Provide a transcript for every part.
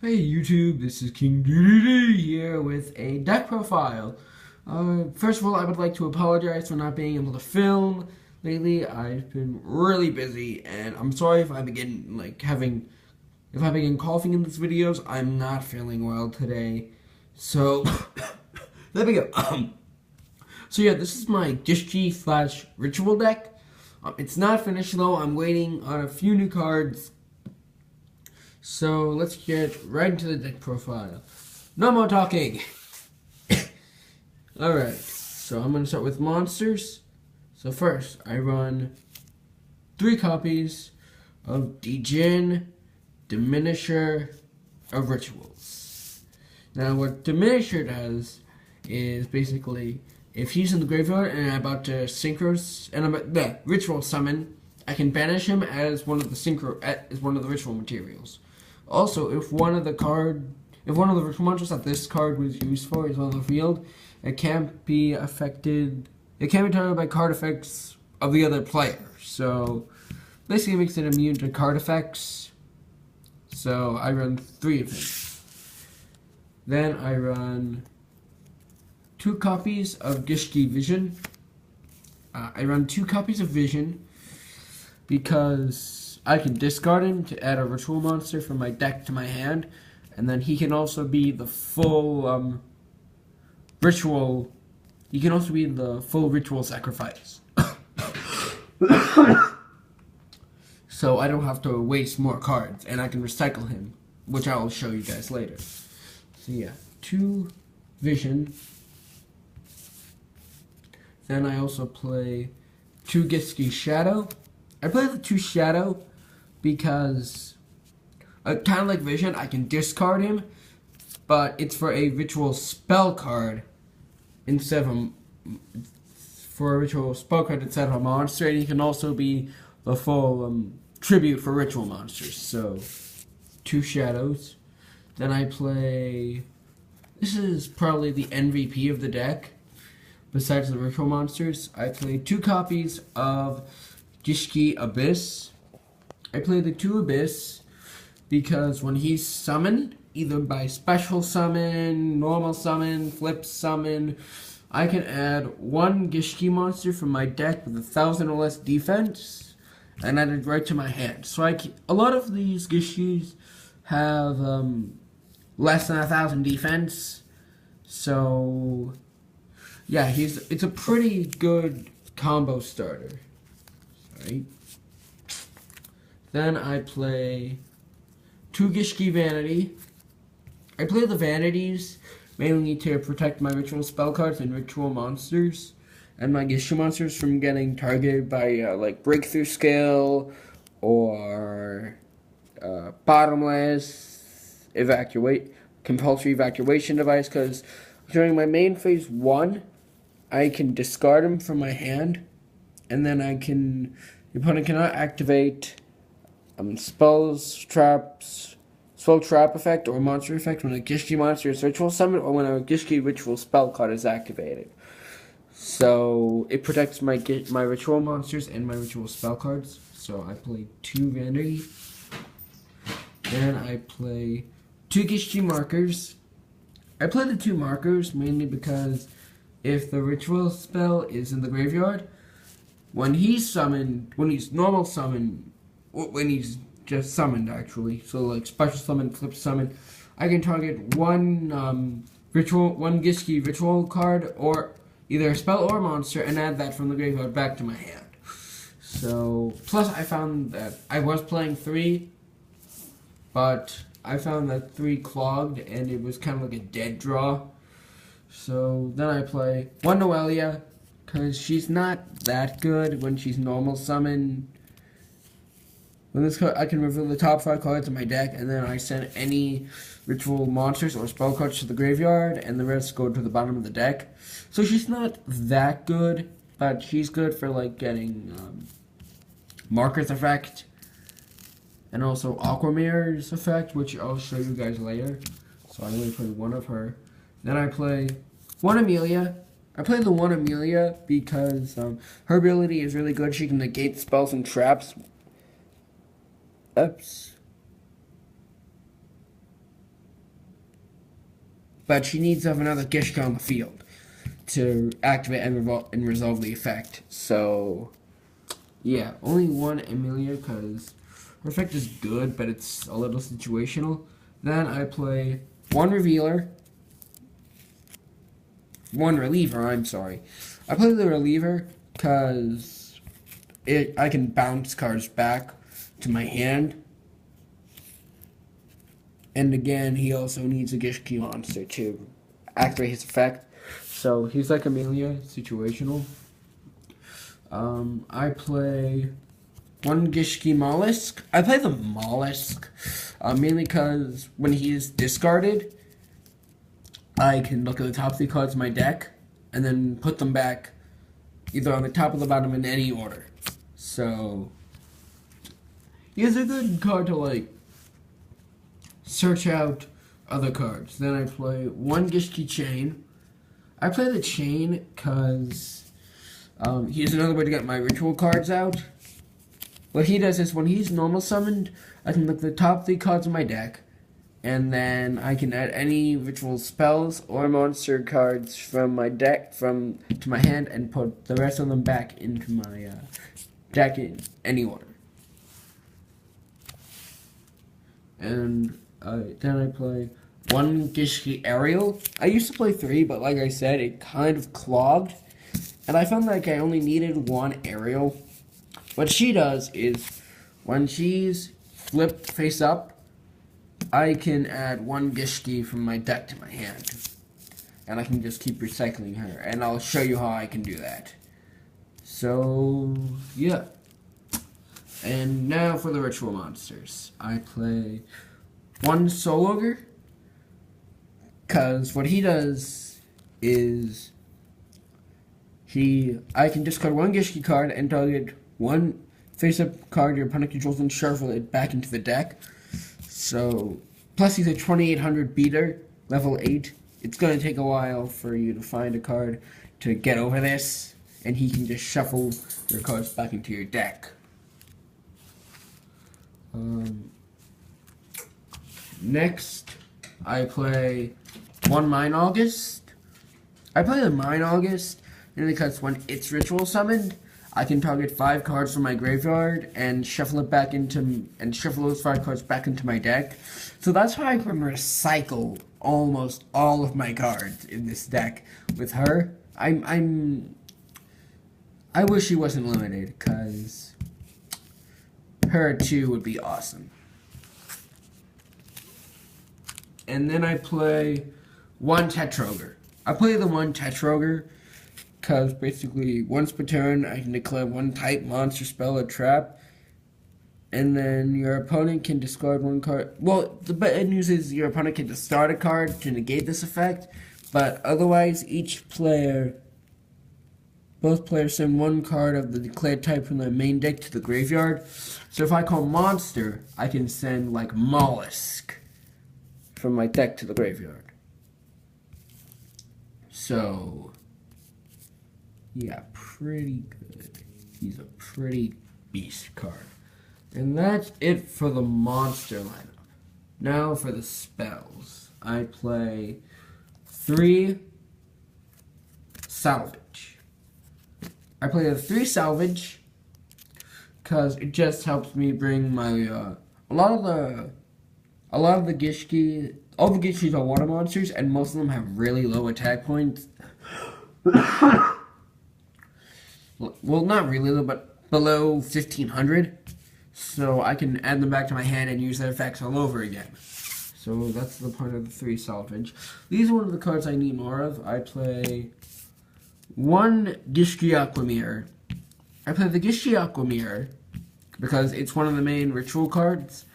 Hey YouTube, this is King DDD here with a deck profile. First of all, I would like to apologize for not being able to film lately. I've been really busy, and I'm sorry if I begin coughing in these videos. I'm not feeling well today, so there we go. So yeah, this is my Gishki / Ritual deck. It's not finished though. I'm waiting on a few new cards. So let's get right into the deck profile. No more talking. Alright, so I'm going to start with monsters. So first, I run 3 copies of Djinn, Diminisher of Rituals. Now what Diminisher does is basically, if he's in the graveyard and I'm about to ritual summon, I can banish him as one of the ritual materials. Also, if one of the ritual monsters that this card was used for is on the field, it can't be affected. It can't be targeted by card effects of the other player. So basically, it makes it immune to card effects. So I run 3 of them. Then I run 2 copies of Gishki Vision. I run 2 copies of Vision because I can discard him to add a ritual monster from my deck to my hand, and then he can also be the full ritual. He can also be the full ritual sacrifice. So I don't have to waste more cards, and I can recycle him, which I will show you guys later. So yeah, 2 Vision. Then I also play 2 Gishki Shadow. I play the 2 Shadow because, kind of like Vision, I can discard him, but it's for a ritual spell card instead of a monster, and he can also be the full tribute for ritual monsters. So 2 Shadows. Then I play, this is probably the MVP of the deck besides the ritual monsters. I play 2 copies of Gishki Abyss. I play the 2 Abyss because when he's summoned, either by special summon, normal summon, flip summon, I can add 1 Gishki monster from my deck with 1,000 or less defense and add it right to my hand. So a lot of these Gishkis have less than 1,000 defense. So yeah, it's a pretty good combo starter. Right. Then I play 2 Gishki Vanity. I play the Vanities mainly to protect my ritual spell cards and ritual monsters, and my Gishki monsters from getting targeted by like Breakthrough Scale or Bottomless Compulsory Evacuation Device, because during my main phase 1, I can discard them from my hand, and then the opponent cannot activate spell trap effect or monster effect when a Gishki monster is ritual summoned or when a Gishki ritual spell card is activated. So it protects my ritual monsters and my ritual spell cards. So I play 2 Vanity. Then I play 2 Gishki Markers. I play the 2 Markers mainly because if the ritual spell is in the graveyard, when he's normal summoned, when he's just summoned actually, so like special summon, flip summon, I can target 1 Gishki ritual card or either a spell or a monster and add that from the graveyard back to my hand. So, plus I found that I was playing 3, but I found that 3 clogged and it was kind of like a dead draw. So then I play 1 Noelia, because she's not that good when she's normal summon. When this card, I can reveal the top 5 cards of my deck, and then I send any ritual monsters or spell cards to the graveyard, and the rest go to the bottom of the deck. So she's not that good, but she's good for like getting Marker's effect, and also Aquamirror's effect, which I'll show you guys later. So I only play 1 of her. Then I play 1 Amelia. I play the 1 Amelia because her ability is really good. She can negate spells and traps. Oops. but she needs to have another Gishka on the field to activate and resolve the effect. So, yeah, only one Amelia because her effect is good, but it's a little situational. Then I play one Reliever, I'm sorry. I play the Reliever because I can bounce cards back to my hand. And again, he also needs a Gishki monster to activate his effect. So he's like Amelia, situational. I play one Gishki Mollusk. I play the Mollusk mainly because when he is discarded, I can look at the top 3 cards of my deck and then put them back either on the top or the bottom in any order. So he's a good card to like search out other cards. Then I play one Gishki Chain. I play the Chain because he's another way to get my ritual cards out. What he does is when he's normal summoned, I can look at the top 3 cards of my deck, and then I can add any ritual spells or monster cards from my deck to my hand and put the rest of them back into my deck in any order. And then I play one Gishki Aerial. I used to play 3, but like I said, it kind of clogged. And I found like I only needed one Aerial. What she does is, when she's flipped face up, I can add one Gishki from my deck to my hand. And I can just keep recycling her. And I'll show you how I can do that. So, yeah. And now for the ritual monsters. I play one Soul Ogre, because what he does is I can discard one Gishki card and target one face-up card your opponent controls and shuffle it back into the deck. So, plus he's a 2800 beater, level 8. It's going to take a while for you to find a card to get over this, and he can just shuffle your cards back into your deck. Next, I play one Mine August. I play the Mine August because when it's ritual summoned, I can target 5 cards from my graveyard and shuffle those 5 cards back into my deck. So that's how I can recycle almost all of my cards in this deck with her. I wish she wasn't limited, because her too would be awesome. And then I play one Tetrogre. I play the one Tetrogre because basically once per turn I can declare one type, monster, spell, or trap, and then your opponent can discard one card. Well, the bad news is your opponent can discard a card to negate this effect, but otherwise both players send one card of the declared type from their main deck to the graveyard. So if I call monster, I can send like Mollusk from my deck to the graveyard. So, yeah, pretty good. He's a pretty beast card. And that's it for the monster lineup. Now for the spells. I play 3 Salvage. I play the 3 Salvage because it just helps me bring my a lot of the Gishki, all the Gishkis are water monsters, and most of them have really low attack points. Well, not really low, but below 1500. So I can add them back to my hand and use their effects all over again. So that's the point of the 3 Salvage. These are one of the cards I need more of. I play one Gishki Aquamirror. I play the Gishki Aquamirror because it's one of the main ritual cards,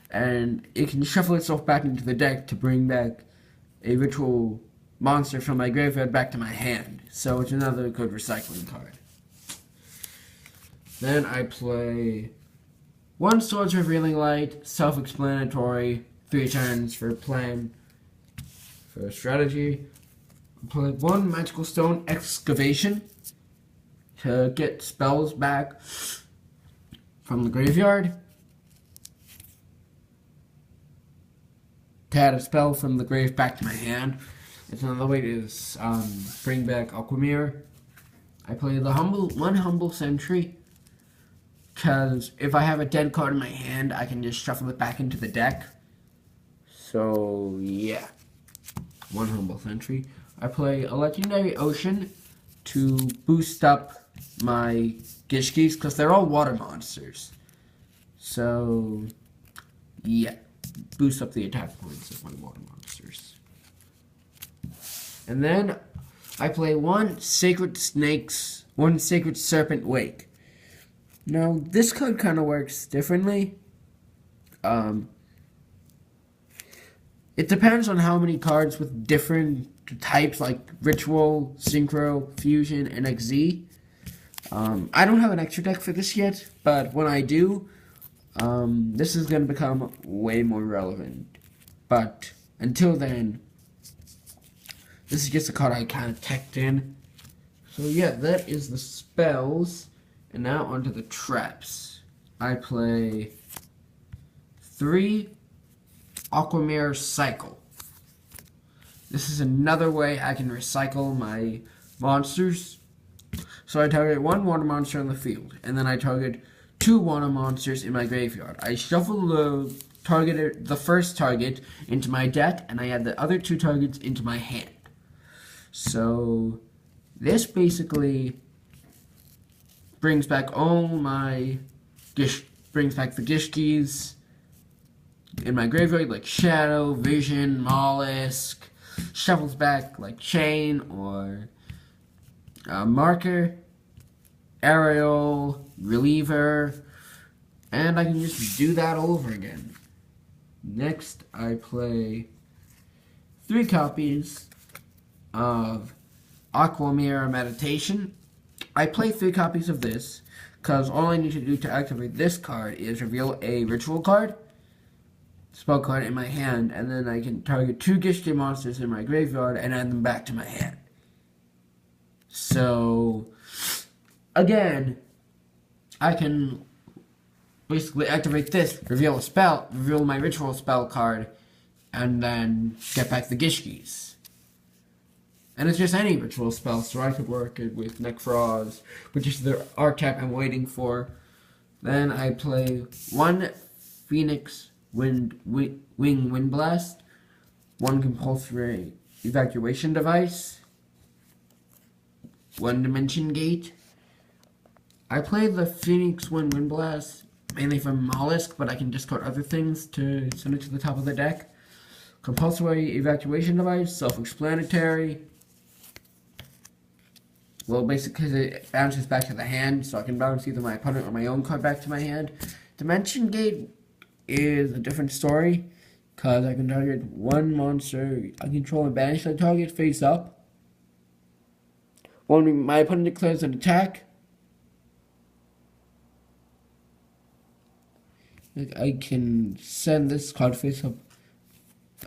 and it can shuffle itself back into the deck to bring back a ritual monster from my graveyard back to my hand. So it's another good recycling card. Then I play one Swords Revealing Light, self-explanatory, 3 turns for plan, for strategy. I play one Magical Stone Excavation to get spells back from the graveyard. To add a spell from the grave back to my hand. It's another way to bring back Aquamirror. I play the humble sentry, because if I have a dead card in my hand, I can just shuffle it back into the deck. So yeah, one humble sentry. I play a legendary ocean to boost up my Gishkis, because they're all water monsters. So yeah, boost up the attack points of my water monsters. And then I play one Sacred Serpent Wake. Now, this card kind of works differently. It depends on how many cards with different types, like Ritual, Synchro, Fusion, and XZ. I don't have an extra deck for this yet, but when I do, this is going to become way more relevant. But until then, this is just a card I kind of teched in. So yeah, that is the spells. And now onto the traps. I play 3 Aquamirror Cycle. This is another way I can recycle my monsters. So I target 1 water monster on the field, and then I target 2 water monsters in my graveyard. I shuffle the first target into my deck, and I add the other 2 targets into my hand. So this basically brings back all my brings back the Gishkis in my graveyard, like Shadow, Vision, Mollusk, shuffles back like Chain or Marker, Aerial, Reliever, and I can just do that all over again. Next, I play 3 copies of Aquamirror Meditation. I play 3 copies of this, because all I need to do to activate this card is reveal a ritual card, spell card in my hand, and then I can target 2 Gishki monsters in my graveyard and add them back to my hand. So, again, I can basically activate this, reveal my ritual spell card, and then get back the Gishkis. And it's just any ritual spell, so I could work it with Necroz, which is the archetype I'm waiting for. Then I play 1 Phoenix Wing Wind Blast, 1 Compulsory Evacuation Device, 1 Dimension Gate. I play the Phoenix Wind Blast mainly for Mollusk, but I can discard other things to send it to the top of the deck. Compulsory Evacuation Device, self-explanatory. Well, basically, it bounces back to the hand, so I can bounce either my opponent or my own card back to my hand. Dimension Gate is a different story, because I can target 1 monster I control and banish that target face up. When my opponent declares an attack, I can send this card face up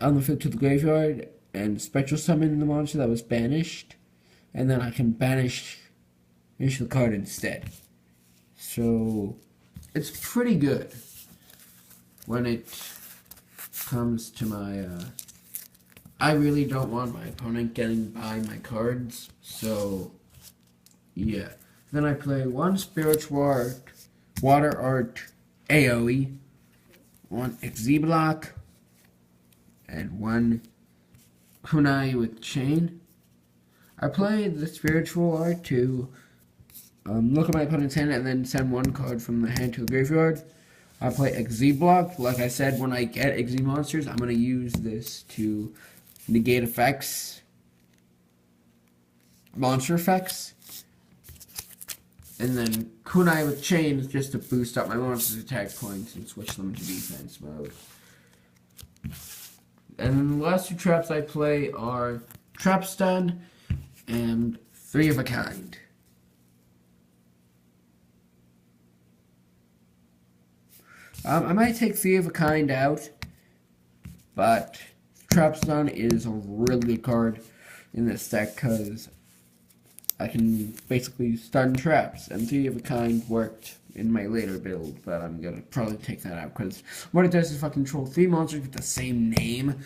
on the field to the graveyard and Spectral Summon the monster that was banished. And then I can banish the card instead. So it's pretty good when it comes to my I really don't want my opponent getting by my cards, so yeah. Then I play 1 Spiritual Art, Water Art AoE, 1 XZ block, and 1 Kunai with Chain. I play the Spiritual Art to look at my opponent's hand and then send 1 card from the hand to the graveyard. I play XZ Block. Like I said, when I get XZ monsters, I'm going to use this to negate effects, monster effects. And then Kunai with Chains just to boost up my monster's attack points and switch them to defense mode. And then the last 2 traps I play are Trap Stun and 3 of a Kind. I might take 3 of a Kind out, but Trap Stun is a really good card in this deck because I can basically stun traps, and 3 of a Kind worked in my later build, but I'm gonna probably take that out because what it does is fucking control 3 monsters with the same name.